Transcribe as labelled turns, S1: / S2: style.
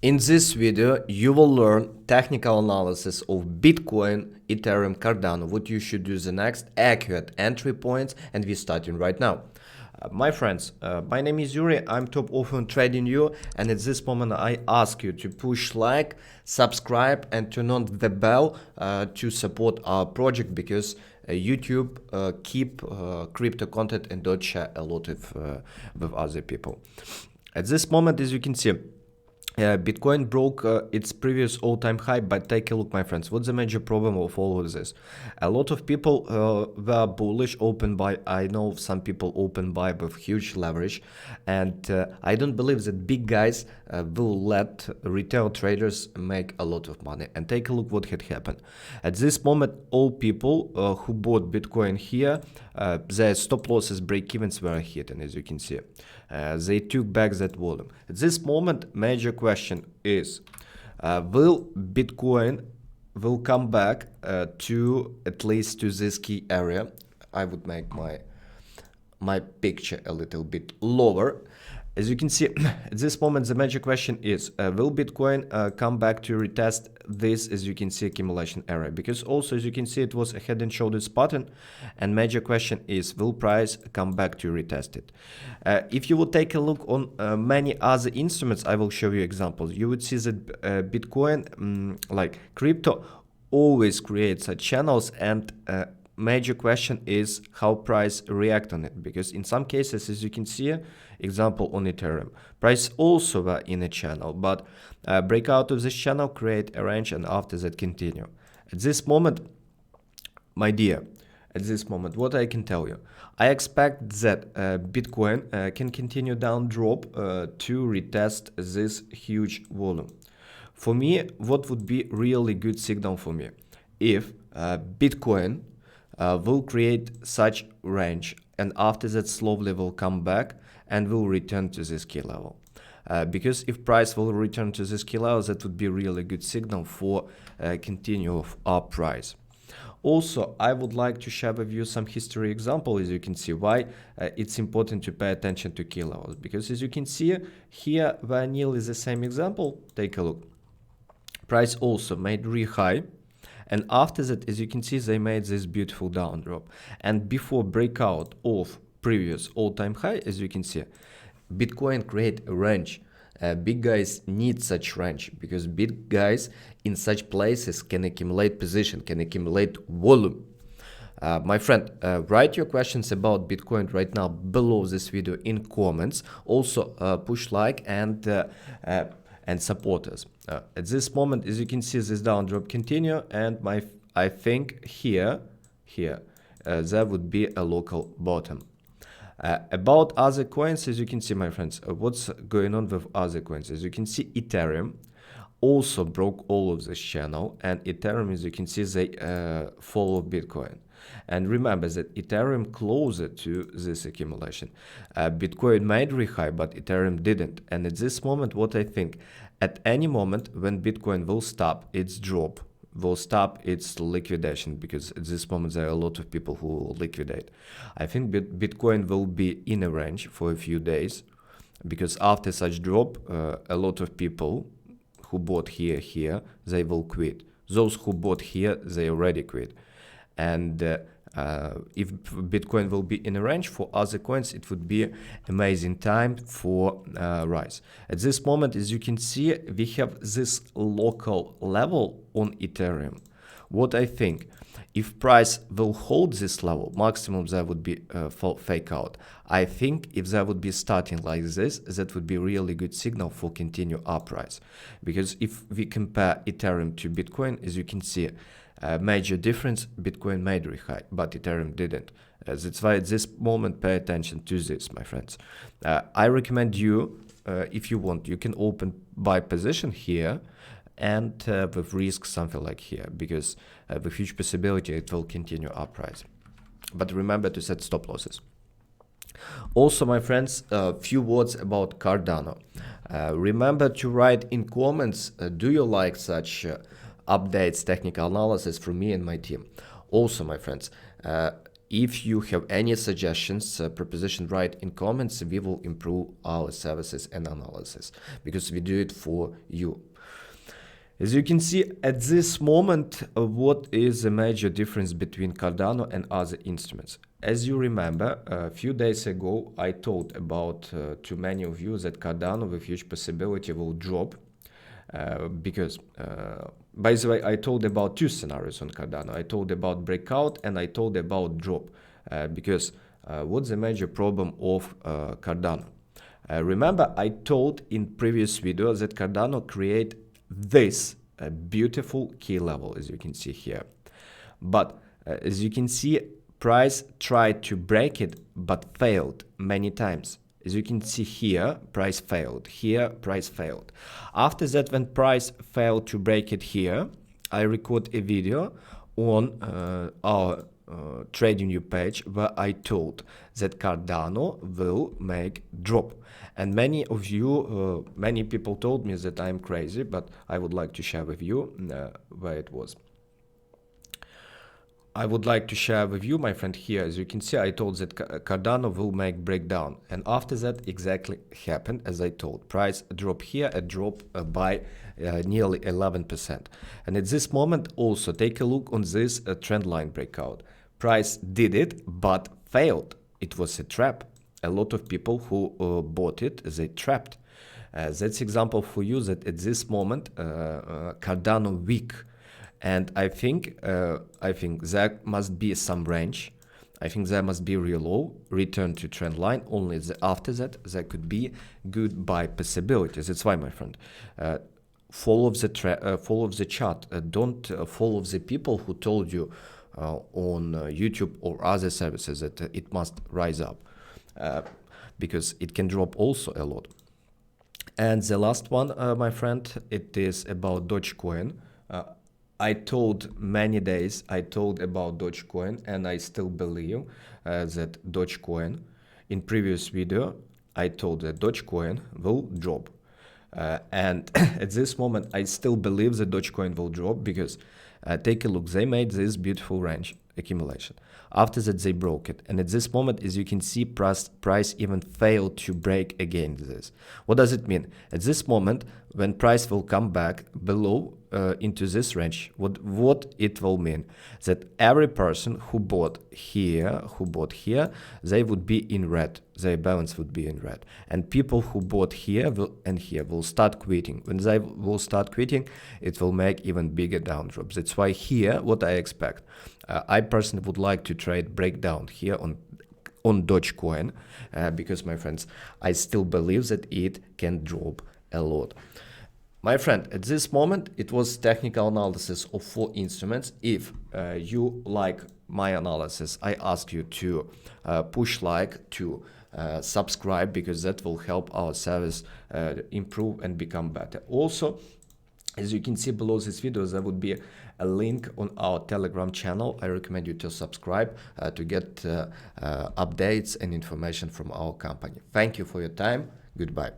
S1: In this video, you will learn technical analysis of Bitcoin, Ethereum Cardano, what you should do the next, accurate entry points, and we're starting right now. My friends, my name is Yuri, I'm top offer on trading you, and at this moment I ask you to push like, subscribe and turn on the bell to support our project, because YouTube keep crypto content and don't share a lot of with other people. At this moment, as you can see, Bitcoin broke its previous all-time high, but take a look, my friends. What's the major problem of all of this? A lot of people were bullish, open buy. I know some people open buy with huge leverage, and I don't believe that big guys will let retail traders make a lot of money. And take a look what had happened. At this moment, all people who bought Bitcoin here, their stop losses, break-evens were hit, and as you can see, they took back that volume. At this moment, major question is, will Bitcoin will come back to at least to this key area? I would make my picture a little bit lower. As you can see, at this moment, the major question is, will Bitcoin come back to retest this, as you can see, accumulation area? Because also, as you can see, it was a head and shoulders pattern. And major question is, will price come back to retest it? If you will take a look on many other instruments, I will show you examples. You would see that Bitcoin, like crypto, always creates such channels, and major question is how price react on it, because in some cases, as you can see, example on Ethereum, price also were in a channel, but break out of this channel, create a range, and after that continue. At this moment, my dear, at this moment, what I can tell you, I expect that Bitcoin can continue down drop to retest this huge volume. For me, what would be really good signal for me? If Bitcoin will create such range, and after that slowly will come back and will return to this key level. Because if price will return to this key level, that would be really good signal for continue of up price. Also, I would like to share with you some history example, as you can see, why it's important to pay attention to key levels. Because as you can see here, were nearly the same example. Take a look. Price also made re-high. And after that, as you can see, they made this beautiful down drop. And before breakout of previous all-time high, as you can see, Bitcoin create a range. Big guys need such range, because big guys in such places can accumulate position, can accumulate volume. My friend, write your questions about Bitcoin right now below this video in comments. Also, push like and support us. At this moment, as you can see, this down drop continue, and I think here there would be a local bottom. About other coins, as you can see, my friends, what's going on with other coins? As you can see, Ethereum also broke all of this channel, and Ethereum, as you can see, they follow Bitcoin. And remember that Ethereum closer to this accumulation. Bitcoin made re-high, but Ethereum didn't. And at this moment, what I think, at any moment when Bitcoin will stop its drop, will stop its liquidation, because at this moment there are a lot of people who will liquidate. I think Bitcoin will be in a range for a few days, because after such drop, a lot of people who bought here, they will quit. Those who bought here, they already quit. And if Bitcoin will be in a range for other coins, it would be amazing time for rise. At this moment, as you can see, we have this local level on Ethereum. What I think, if price will hold this level, maximum there would be fake out. I think if there would be starting like this, that would be really good signal for continue up rise. Because if we compare Ethereum to Bitcoin, as you can see, major difference, Bitcoin made re-high, but Ethereum didn't. That's why at this moment, pay attention to this, my friends. I recommend you, if you want, you can open buy position here, and with risk something like here, because with huge possibility it will continue uprise. But remember to set stop losses. Also, my friends, a few words about Cardano. Remember to write in comments, do you like such updates, technical analysis from me and my team? Also, my friends, If you have any suggestions, proposition, write in comments. We will improve our services and analysis because we do it for you. As you can see at this moment, what is the major difference between Cardano and other instruments? As you remember, a few days ago, I told about to many of you that Cardano with huge possibility will drop because, by the way, I told about two scenarios on Cardano. I told about breakout and I told about drop because what's the major problem of Cardano? Remember, I told in previous video that Cardano create this beautiful key level, as you can see here. But as you can see, price tried to break it, but failed many times. As you can see here, price failed. Here, price failed. After that, when price failed to break it here, I record a video on our trading view page where I told that Cardano will make drop. And many of you, many people told me that I'm crazy, but I would like to share with you where it was. I would like to share with you, my friend, here. As you can see, I told that Cardano will make breakdown. And after that, exactly happened as I told. Price drop here, a drop by nearly 11%. And at this moment, also take a look on this trend line breakout. Price did it, but failed. It was a trap. A lot of people who bought it, they trapped. That's example for you that at this moment, Cardano weak. And I think there must be some range. I think there must be real low, return to trend line. Only after that, there could be good buy possibilities. That's why, my friend, follow the chart. Don't follow the people who told you on YouTube or other services that it must rise up, because it can drop also a lot. And the last one, my friend, it is about Dogecoin. I told many days, I told about Dogecoin, and I still believe that Dogecoin, in previous video, I told that Dogecoin will drop. And at this moment, I still believe that Dogecoin will drop because take a look, they made this beautiful range accumulation. After that, they broke it. And at this moment, as you can see, price even failed to break again this. What does it mean? At this moment, when price will come back below into this range, what it will mean? That every person who bought here, they would be in red. Their balance would be in red. And people who bought here and here will start quitting. When they will start quitting, it will make even bigger down drops. That's why here, what I expect, I personally would like to trade breakdown here on Dogecoin because, my friends, I still believe that it can drop a lot. My friend, at this moment, it was technical analysis of 4 instruments. If you like my analysis, I ask you to push like, to subscribe, because that will help our service improve and become better. Also, as you can see below this video, there would be a link on our Telegram channel. I recommend you to subscribe to get updates and information from our company. Thank you for your time. Goodbye.